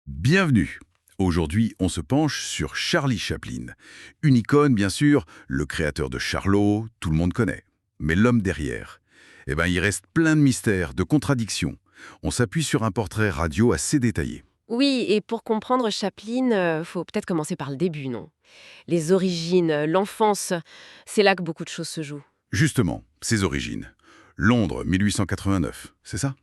Bienvenue. Aujourd'hui, on se penche sur Charlie Chaplin. Une icône, bien sûr, le créateur de Charlot, tout le monde connaît. Mais l'homme derrière, il reste plein de mystères, de contradictions. On s'appuie sur un portrait radio assez détaillé. Oui, et pour comprendre Chaplin, faut peut-être commencer par le début, non? Les origines, l'enfance, c'est là que beaucoup de choses se jouent. Justement, ses origines. Londres, 1889, c'est ça?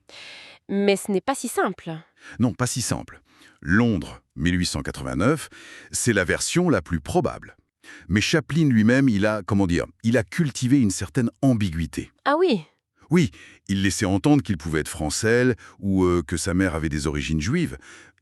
Mais ce n'est pas si simple. Non, pas si simple. Londres, 1889, c'est la version la plus probable. Mais Chaplin lui-même, il a cultivé une certaine ambiguïté. Ah oui, Oui, il laissait entendre qu'il pouvait être français ou que sa mère avait des origines juives.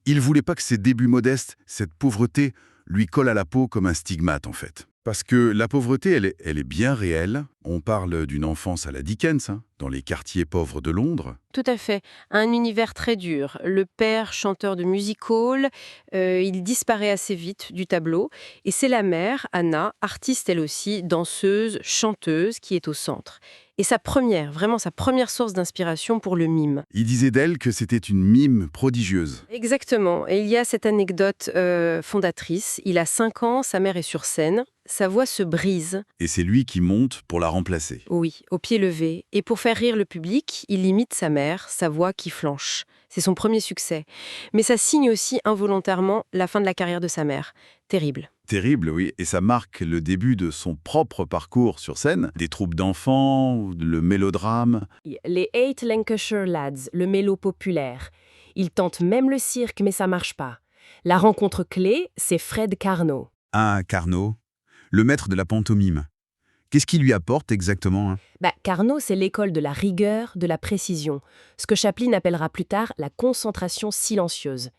Il voulait pas que ses débuts modestes, cette pauvreté, lui colle à la peau comme un stigmate en fait. Parce que la pauvreté, elle est bien réelle. On parle d'une enfance à la Dickens, dans les quartiers pauvres de Londres. tout à fait. Un univers très dur. Le père, chanteur de music-hall, il disparaît assez vite du tableau. Et c'est la mère, Anna, artiste elle aussi, danseuse, chanteuse, qui est au centre. Et vraiment sa première source d'inspiration pour le mime. Il disait d'elle que c'était une mime prodigieuse. Exactement. Et il y a cette anecdote fondatrice. Il a 5 ans, sa mère est sur scène. Sa voix se brise, Et c'est lui qui monte pour la remplacer. oui, au pied levé. Et pour faire rire le public, il imite sa mère, sa voix qui flanche. C'est son premier succès. Mais ça signe aussi involontairement la fin de la carrière de sa mère. Terrible. Terrible, oui, et ça marque le début de son propre parcours sur scène. Des troupes d'enfants, le mélodrame. Les Eight Lancashire Lads, le mélo populaire. Ils tentent même le cirque, mais ça marche pas. La rencontre clé, c'est Fred Carnot. Ah, Carnot, le maître de la pantomime. Qu'est-ce qu'il lui apporte exactement? Carnot, c'est l'école de la rigueur, de la précision. Ce que Chaplin appellera plus tard la concentration silencieuse.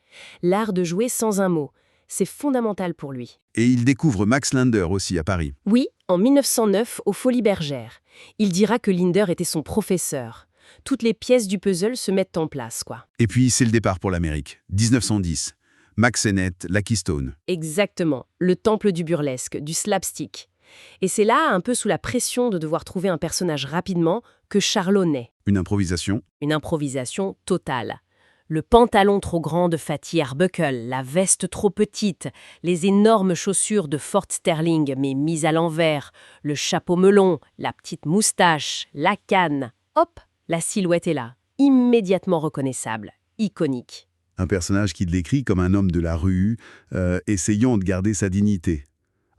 L'art de jouer sans un mot. C'est fondamental pour lui. Et il découvre Max Linder aussi à Paris. Oui, en 1909, aux Folies Bergères. Il dira que Linder était son professeur. Toutes les pièces du puzzle se mettent en place, quoi. Et puis c'est le départ pour l'Amérique, 1910. Max Sennett, Lucky Stone. Exactement, le temple du burlesque, du slapstick. Et c'est là, un peu sous la pression de devoir trouver un personnage rapidement, que Charlot naît. Une improvisation. Une improvisation totale. Le pantalon trop grand de Fatty Arbuckle, la veste trop petite, les énormes chaussures de Fort Sterling mais mises à l'envers, le chapeau melon, la petite moustache, la canne. Hop, la silhouette est là, immédiatement reconnaissable, iconique. Un personnage qu'il décrit comme un homme de la rue, essayant de garder sa dignité.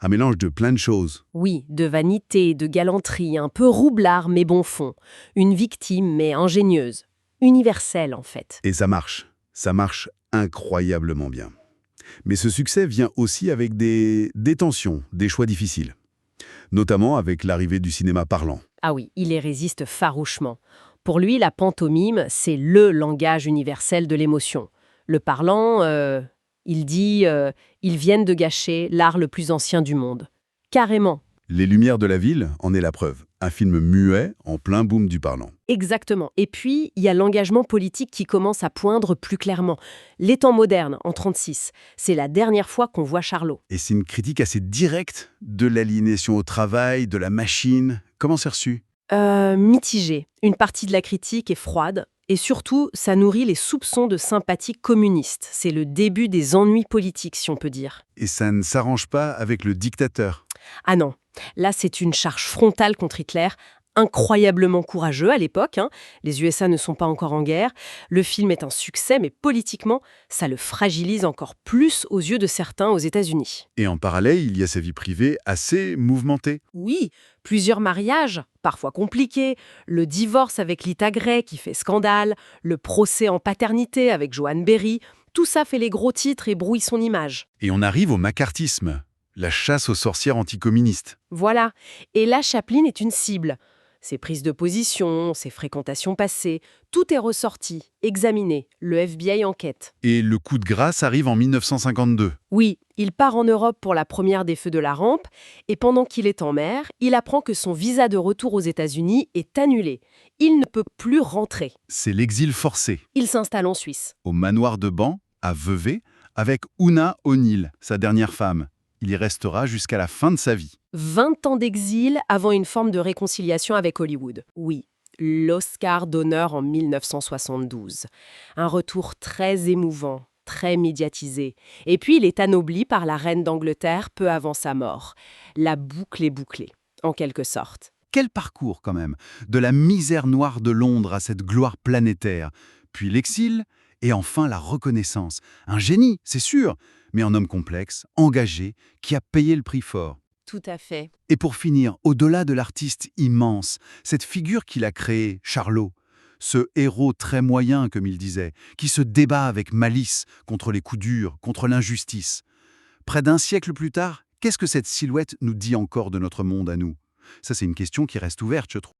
Un mélange de plein de choses. Oui, de vanité, de galanterie, un peu roublard mais bon fond. Une victime mais ingénieuse. Universelle en fait. Et ça marche. Ça marche incroyablement bien. Mais ce succès vient aussi avec des tensions, des choix difficiles. Notamment avec l'arrivée du cinéma parlant. Ah oui, il y résiste farouchement. Pour lui, la pantomime, c'est le langage universel de l'émotion. Le parlant, il dit, ils viennent de gâcher l'art le plus ancien du monde. Carrément. Les Lumières de la ville en est la preuve. Un film muet en plein boom du parlant. Exactement. Et puis, il y a l'engagement politique qui commence à poindre plus clairement. Les temps modernes, en 1936, c'est la dernière fois qu'on voit Charlot. Et c'est une critique assez directe de l'aliénation au travail, de la machine. Comment c'est reçu? Mitigé. Une partie de la critique est froide. Et surtout, ça nourrit les soupçons de sympathie communiste. C'est le début des ennuis politiques, si on peut dire. Et ça ne s'arrange pas avec le dictateur. Ah non, là c'est une charge frontale contre Hitler, incroyablement courageux à l'époque. Les USA ne sont pas encore en guerre. Le film est un succès, mais politiquement, ça le fragilise encore plus aux yeux de certains aux États-Unis. Et en parallèle, il y a sa vie privée assez mouvementée. Oui, plusieurs mariages, parfois compliqués, le divorce avec Lita Grey qui fait scandale, le procès en paternité avec Joan Berry, tout ça fait les gros titres et brouille son image. Et on arrive au macartisme, la chasse aux sorcières anticommunistes. Voilà. Et là, Chaplin est une cible. Ses prises de position, ses fréquentations passées, tout est ressorti, examiné, le FBI enquête. Et le coup de grâce arrive en 1952. Oui, il part en Europe pour la première des feux de la rampe, et pendant qu'il est en mer, il apprend que son visa de retour aux États-Unis est annulé. Il ne peut plus rentrer. C'est l'exil forcé, Il s'installe en Suisse. au manoir de Ban, à Vevey, avec Una O'Neill, sa dernière femme. Il y restera jusqu'à la fin de sa vie. 20 ans d'exil avant une forme de réconciliation avec Hollywood. Oui, l'Oscar d'honneur en 1972. Un retour très émouvant, très médiatisé. Et puis il est anobli par la reine d'Angleterre peu avant sa mort. La boucle est bouclée, en quelque sorte. Quel parcours quand même, de la misère noire de Londres à cette gloire planétaire, puis l'exil, et enfin la reconnaissance. Un génie, c'est sûr, mais un homme complexe, engagé, qui a payé le prix fort. Tout à fait. Et pour finir, au-delà de l'artiste immense, cette figure qu'il a créée, Charlot, ce héros très moyen, comme il disait, qui se débat avec malice contre les coups durs, contre l'injustice. Près d'un siècle plus tard, qu'est-ce que cette silhouette nous dit encore de notre monde à nous? Ça, c'est une question qui reste ouverte, je trouve.